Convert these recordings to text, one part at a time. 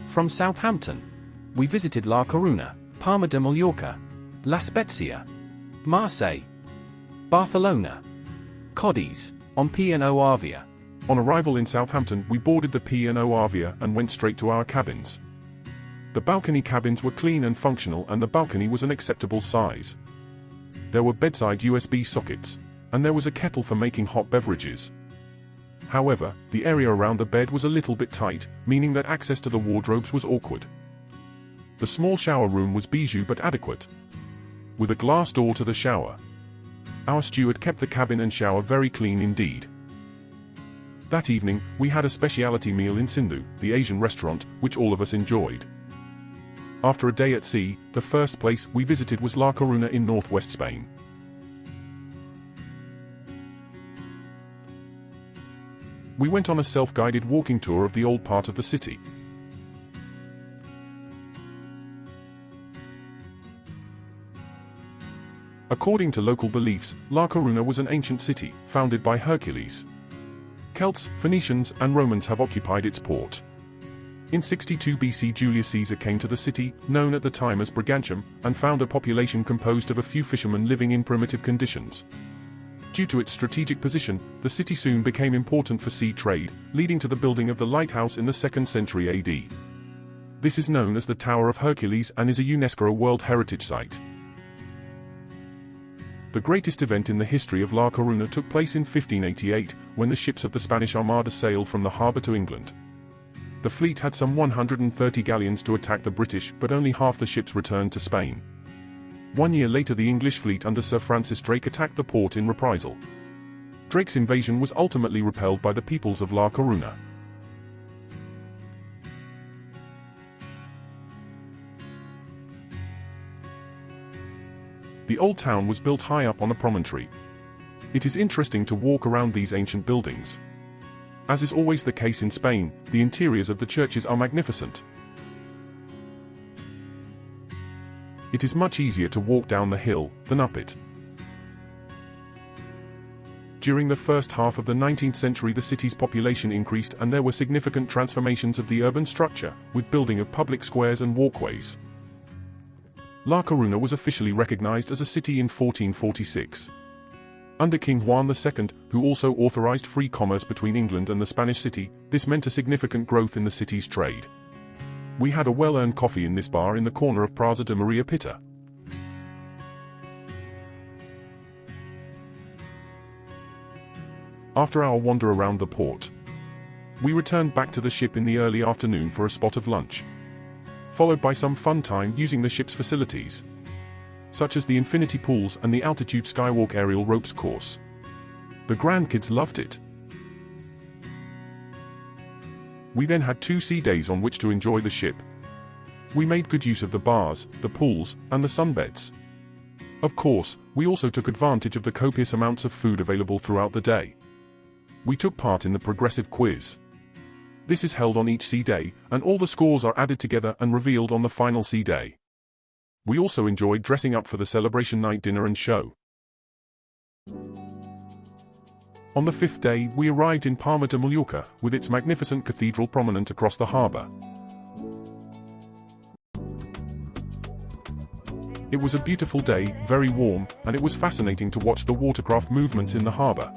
From Southampton, we visited La Coruña, Palma de Mallorca, La Spezia, Marseille, Barcelona, Cadiz, on P&O Arvia. On arrival in Southampton, we boarded the P&O Arvia and went straight to our cabins. The balcony cabins were clean and functional, and the balcony was an acceptable size. There were bedside USB sockets, and there was a kettle for making hot beverages. However, the area around the bed was a little bit tight, meaning that access to the wardrobes was awkward. The small shower room was bijou but adequate, with a glass door to the shower. Our steward kept the cabin and shower very clean indeed. That evening, we had a specialty meal in Sindhu, the Asian restaurant, which all of us enjoyed. After a day at sea, the first place we visited was La Coruña in northwest Spain. We went on a self-guided walking tour of the old part of the city. According to local beliefs, La Coruña was an ancient city, founded by Hercules. Celts, Phoenicians, and Romans have occupied its port. In 62 BC, Julius Caesar came to the city, known at the time as Brigantium, and found a population composed of a few fishermen living in primitive conditions. Due to its strategic position, the city soon became important for sea trade, leading to the building of the lighthouse in the 2nd century AD. This is known as the Tower of Hercules and is a UNESCO World Heritage Site. The greatest event in the history of La Coruña took place in 1588, when the ships of the Spanish Armada sailed from the harbour to England. The fleet had some 130 galleons to attack the British, but only half the ships returned to Spain. 1 year later, the English fleet under Sir Francis Drake attacked the port in reprisal. Drake's invasion was ultimately repelled by the peoples of La Coruña. The old town was built high up on a promontory. It is interesting to walk around these ancient buildings. As is always the case in Spain, the interiors of the churches are magnificent. It is much easier to walk down the hill than up it. During the first half of the 19th century, the city's population increased and there were significant transformations of the urban structure, with building of public squares and walkways. La Coruña was officially recognized as a city in 1446. Under King Juan II, who also authorized free commerce between England and the Spanish city, this meant a significant growth in the city's trade. We had a well-earned coffee in this bar in the corner of Plaza de Maria Pita. After our wander around the port, we returned back to the ship in the early afternoon for a spot of lunch, followed by some fun time using the ship's facilities, such as the infinity pools and the Altitude Skywalk aerial ropes course. The grandkids loved it. We then had 2 sea days on which to enjoy the ship. We made good use of the bars, the pools, and the sunbeds. Of course, we also took advantage of the copious amounts of food available throughout the day. We took part in the progressive quiz. This is held on each sea day, and all the scores are added together and revealed on the final sea day. We also enjoyed dressing up for the celebration night dinner and show. On the 5th day, we arrived in Palma de Mallorca, with its magnificent cathedral prominent across the harbour. It was a beautiful day, very warm, and it was fascinating to watch the watercraft movements in the harbour.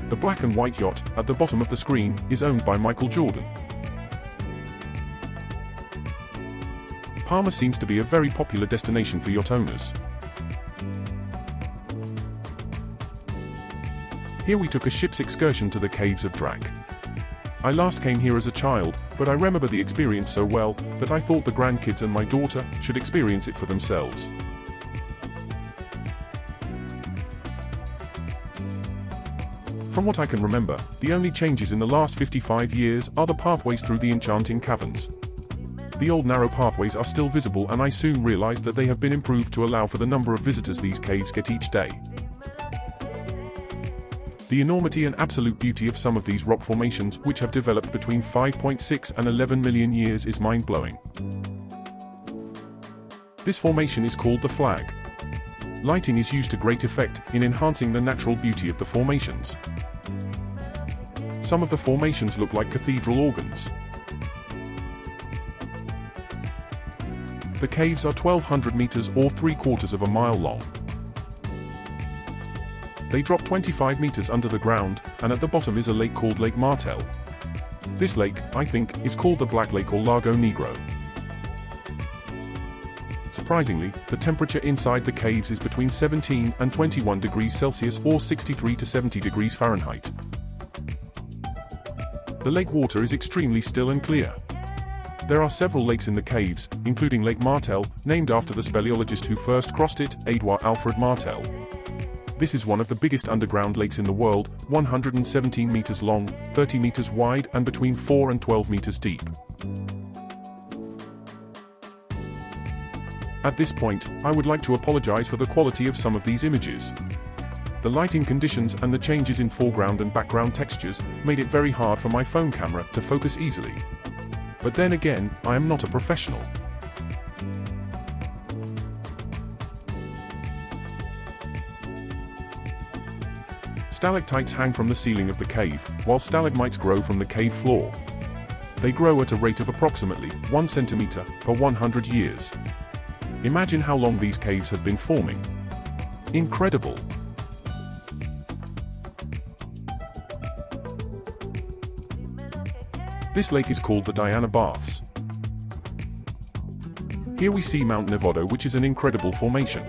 The black and white yacht, at the bottom of the screen, is owned by Michael Jordan. Palma seems to be a very popular destination for yacht owners. Here we took a ship's excursion to the caves of Drach. I last came here as a child, but I remember the experience so well, that I thought the grandkids and my daughter should experience it for themselves. From what I can remember, the only changes in the last 55 years are the pathways through the enchanting caverns. The old narrow pathways are still visible, and I soon realized that they have been improved to allow for the number of visitors these caves get each day. The enormity and absolute beauty of some of these rock formations, which have developed between 5.6 and 11 million years, is mind-blowing. This formation is called the flag. Lighting is used to great effect in enhancing the natural beauty of the formations. Some of the formations look like cathedral organs. The caves are 1,200 meters or 3/4 of a mile long. They drop 25 meters under the ground, and at the bottom is a lake called Lake Martel. This lake, I think, is called the Black Lake or Lago Negro. Surprisingly, the temperature inside the caves is between 17 and 21 degrees Celsius or 63 to 70 degrees Fahrenheit. The lake water is extremely still and clear. There are several lakes in the caves, including Lake Martel, named after the speleologist who first crossed it, Edouard Alfred Martel. This is one of the biggest underground lakes in the world, 117 meters long, 30 meters wide and between 4 and 12 meters deep. At this point, I would like to apologize for the quality of some of these images. The lighting conditions and the changes in foreground and background textures made it very hard for my phone camera to focus easily. But then again, I am not a professional. Stalactites hang from the ceiling of the cave, while stalagmites grow from the cave floor. They grow at a rate of approximately 1 centimeter per 100 years. Imagine how long these caves have been forming. Incredible! This lake is called the Diana Baths. Here we see Mount Nevado, which is an incredible formation.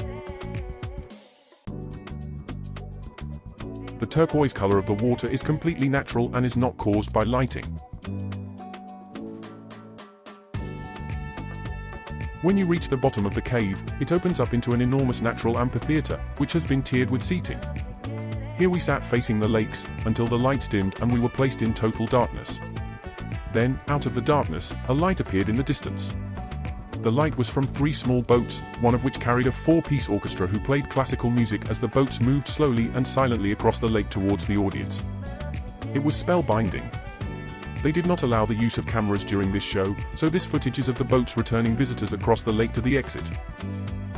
The turquoise color of the water is completely natural and is not caused by lighting. When you reach the bottom of the cave, it opens up into an enormous natural amphitheater, which has been tiered with seating. Here we sat facing the lakes, until the lights dimmed and we were placed in total darkness. Then, out of the darkness, a light appeared in the distance. The light was from 3 small boats, one of which carried a 4-piece orchestra who played classical music as the boats moved slowly and silently across the lake towards the audience. It was spellbinding. They did not allow the use of cameras during this show, so this footage is of the boats returning visitors across the lake to the exit.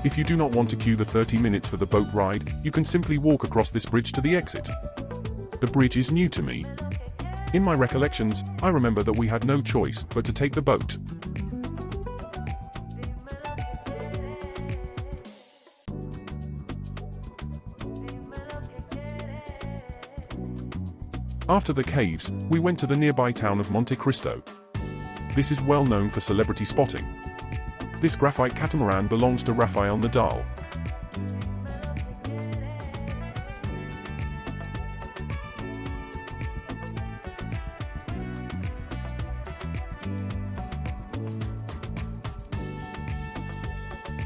If you do not want to queue the 30 minutes for the boat ride, you can simply walk across this bridge to the exit. The bridge is new to me. In my recollections, I remember that we had no choice but to take the boat. After the caves, we went to the nearby town of Monte Cristo. This is well known for celebrity spotting. This graphite catamaran belongs to Rafael Nadal.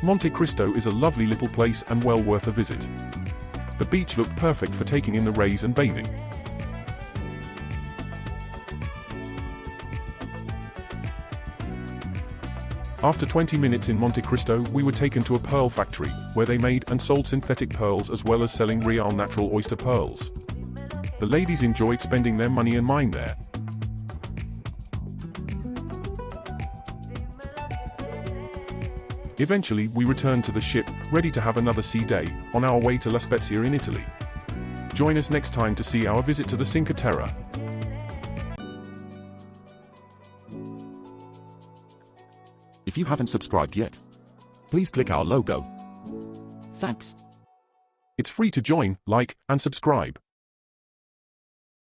Monte Cristo is a lovely little place and well worth a visit. The beach looked perfect for taking in the rays and bathing. After 20 minutes in Monte Cristo, we were taken to a pearl factory, where they made and sold synthetic pearls as well as selling real natural oyster pearls. The ladies enjoyed spending their money and mine there. Eventually, we returned to the ship, ready to have another sea day, on our way to La Spezia in Italy. Join us next time to see our visit to the Cinque Terre. If you haven't subscribed yet, please click our logo. Thanks. It's free to join, like, and subscribe.